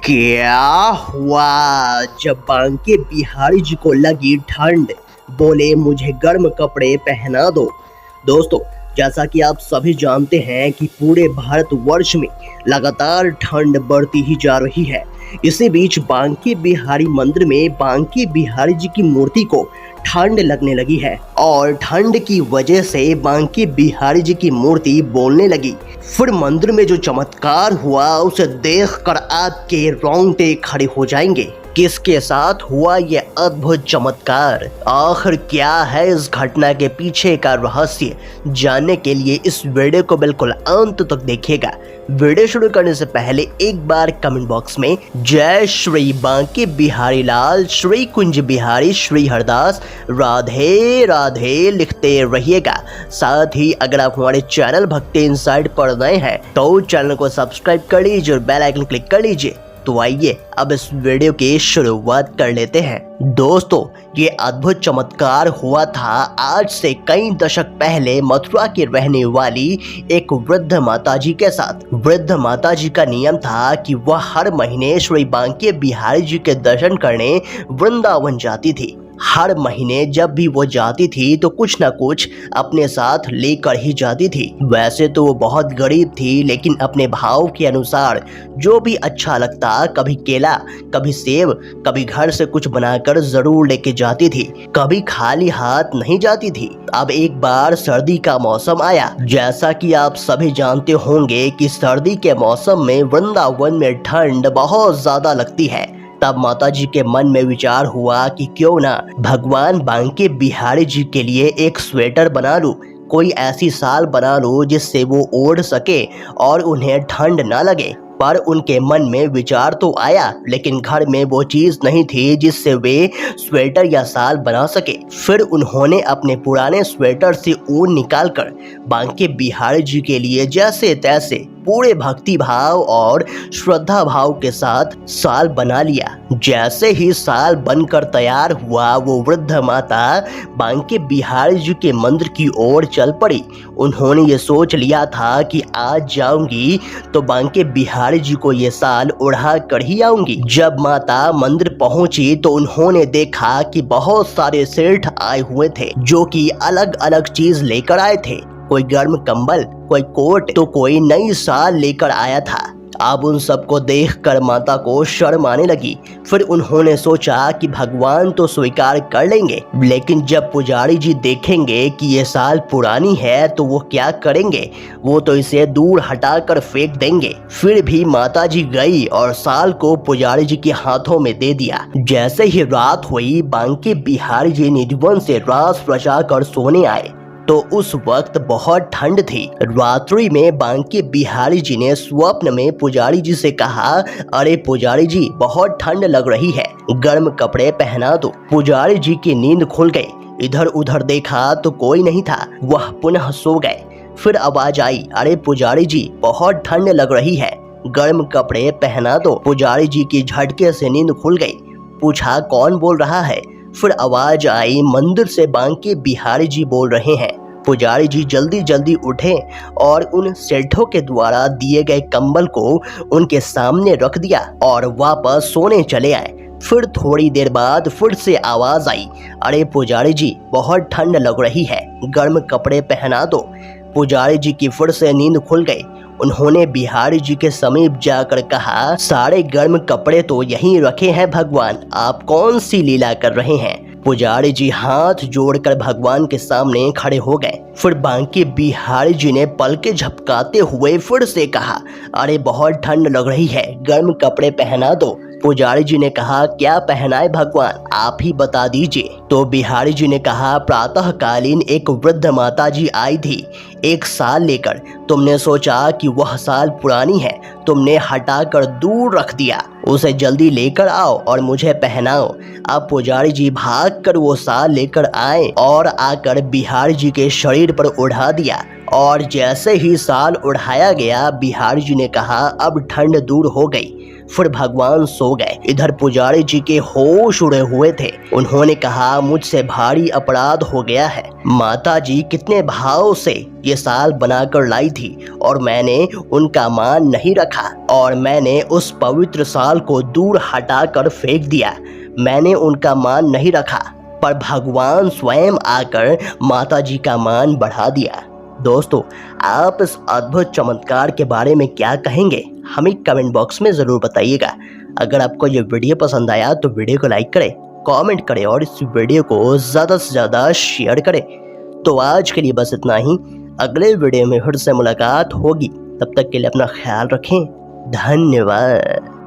क्या हुआ जब बांके बिहारी जी को लगी ठंड, बोले मुझे गर्म कपड़े पहना दो। दोस्तों, जैसा कि आप सभी जानते हैं कि पूरे भारतवर्ष में लगातार ठंड बढ़ती ही जा रही है। इसी बीच बांके बिहारी मंदिर में बांके बिहारी जी की मूर्ति को ठंड लगने लगी है और ठंड की वजह से बांके बिहारी जी की मूर्ति बोलने लगी। फिर मंदिर में जो चमत्कार हुआ उसे देखकर आपके रोंगटे खड़े हो जाएंगे। किसके साथ हुआ ये अद्भुत चमत्कार, आखिर क्या है इस घटना के पीछे का रहस्य, जानने के लिए इस वीडियो को बिल्कुल अंत तक देखिएगा। वीडियो शुरू करने से पहले एक बार कमेंट बॉक्स में जय श्री बांके बिहारी लाल, श्री कुंज बिहारी, श्री हरदास, राधे राधे लिखते रहिएगा। साथ ही अगर आप हमारे चैनल भक्ति इनसाइड पर नए हैं तो चैनल को सब्सक्राइब कर लीजिए और बेल आइकन क्लिक कर लीजिए। तो आइए अब इस वीडियो की शुरुआत कर लेते हैं। दोस्तों, ये अद्भुत चमत्कार हुआ था आज से कई दशक पहले मथुरा की रहने वाली एक वृद्ध माताजी के साथ। वृद्ध माताजी का नियम था कि वह हर महीने श्री बांके बिहारी जी के दर्शन करने वृंदावन जाती थी। हर महीने जब भी वो जाती थी तो कुछ ना कुछ अपने साथ लेकर ही जाती थी। वैसे तो वो बहुत गरीब थी, लेकिन अपने भाव के अनुसार जो भी अच्छा लगता, कभी केला, कभी सेब, कभी घर से कुछ बनाकर जरूर लेके जाती थी। कभी खाली हाथ नहीं जाती थी। अब एक बार सर्दी का मौसम आया। जैसा कि आप सभी जानते होंगे कि सर्दी के मौसम में वृंदावन में ठंड बहुत ज्यादा लगती है। तब माताजी के मन में विचार हुआ कि क्यों ना भगवान बांके बिहारी जी के लिए एक स्वेटर बना लूं, कोई ऐसी साल बना लूं जिससे वो ओढ़ सके और उन्हें ठंड ना लगे। पर उनके मन में विचार तो आया, लेकिन घर में वो चीज नहीं थी जिससे वे स्वेटर या साल बना सके। फिर उन्होंने अपने पुराने स्वेटर से ऊन निकालकर बांके बिहारी जी के लिए जैसे तैसे पूरे भक्ति भाव और श्रद्धा भाव के साथ साल बना लिया। जैसे ही साल बनकर तैयार हुआ, वो वृद्ध माता बांके बिहारी जी के मंदिर की ओर चल पड़ी। उन्होंने ये सोच लिया था कि आज जाऊंगी तो बांके बिहारी जी को ये साल ओढ़ा कर ही आऊंगी। जब माता मंदिर पहुंची तो उन्होंने देखा कि बहुत सारे सेठ आए हुए थे जो कि अलग अलग चीज लेकर आए थे। कोई गर्म कंबल, कोई कोट, तो कोई नई साल लेकर आया था। अब उन सबको देखकर माता को शर्म आने लगी। फिर उन्होंने सोचा कि भगवान तो स्वीकार कर लेंगे, लेकिन जब पुजारी जी देखेंगे कि ये साल पुरानी है तो वो क्या करेंगे, वो तो इसे दूर हटाकर फेंक देंगे। फिर भी माता जी गई और साल को पुजारी जी के हाथों में दे दिया। जैसे ही रात हुई, बांके बिहारी जी निधवन से रास रचाकर सोने आए तो उस वक्त बहुत ठंड थी। रात्रि में बांके बिहारी जी ने स्वप्न में पुजारी जी से कहा, अरे पुजारी जी, बहुत ठंड लग रही है, गर्म कपड़े पहना दो। पुजारी जी की नींद खुल गई। इधर उधर देखा तो कोई नहीं था। वह पुनः सो गए। फिर आवाज आई, अरे पुजारी जी, बहुत ठंड लग रही है, गर्म कपड़े पहना दो। पुजारी जी की झटके से नींद खुल गई। पूछा, कौन बोल रहा है? फिर आवाज आई, मंदिर से बांके बिहारी जी बोल रहे हैं। पुजारी जी जल्दी जल्दी उठे और उन सेठों के द्वारा दिए गए कंबल को उनके सामने रख दिया और वापस सोने चले आए। फिर थोड़ी देर बाद फिर से आवाज आई, अरे पुजारी जी, बहुत ठंड लग रही है, गर्म कपड़े पहना दो। पुजारी जी की फिर से नींद खुल गई। उन्होंने बिहारी जी के समीप जाकर कहा, सारे गर्म कपड़े तो यहीं रखे हैं भगवान, आप कौन सी लीला कर रहे हैं? पुजारी जी हाथ जोड़कर भगवान के सामने खड़े हो गए। फिर बांके बिहारी जी ने पलके झपकाते हुए फिर से कहा, अरे बहुत ठंड लग रही है, गर्म कपड़े पहना दो। पुजारी जी ने कहा, क्या पहनाए भगवान, आप ही बता दीजिए। तो बिहारी जी ने कहा, प्रातःकालीन एक वृद्ध माता जी आई थी एक साल लेकर। तुमने सोचा कि वह साल पुरानी है, तुमने हटाकर दूर रख दिया। उसे जल्दी लेकर आओ और मुझे पहनाओ। अब पुजारी जी भागकर वो साल लेकर आए और आकर बिहारी जी के शरीर पर उड़ा दिया। और जैसे ही साल उड़ाया गया, बिहारी जी ने कहा, अब ठंड दूर हो गई। फिर भगवान सो गए। इधर पुजारी जी के होश उड़े हुए थे। उन्होंने कहा, मुझसे भारी अपराध हो गया है। माता जी कितने भाव से ये साल बनाकर लाई थी और मैंने उनका मान नहीं रखा और मैंने उस पवित्र साल को दूर हटाकर फेंक दिया। मैंने उनका मान नहीं रखा, पर भगवान स्वयं आकर माता जी का मान बढ़ा दिया। दोस्तों, आप इस अद्भुत चमत्कार के बारे में क्या कहेंगे? हमें कमेंट बॉक्स में ज़रूर बताइएगा। अगर आपको ये वीडियो पसंद आया तो वीडियो को लाइक करें, कमेंट करें और इस वीडियो को ज़्यादा से ज़्यादा शेयर करें। तो आज के लिए बस इतना ही। अगले वीडियो में फिर से मुलाकात होगी। तब तक के लिए अपना ख्याल रखें। धन्यवाद।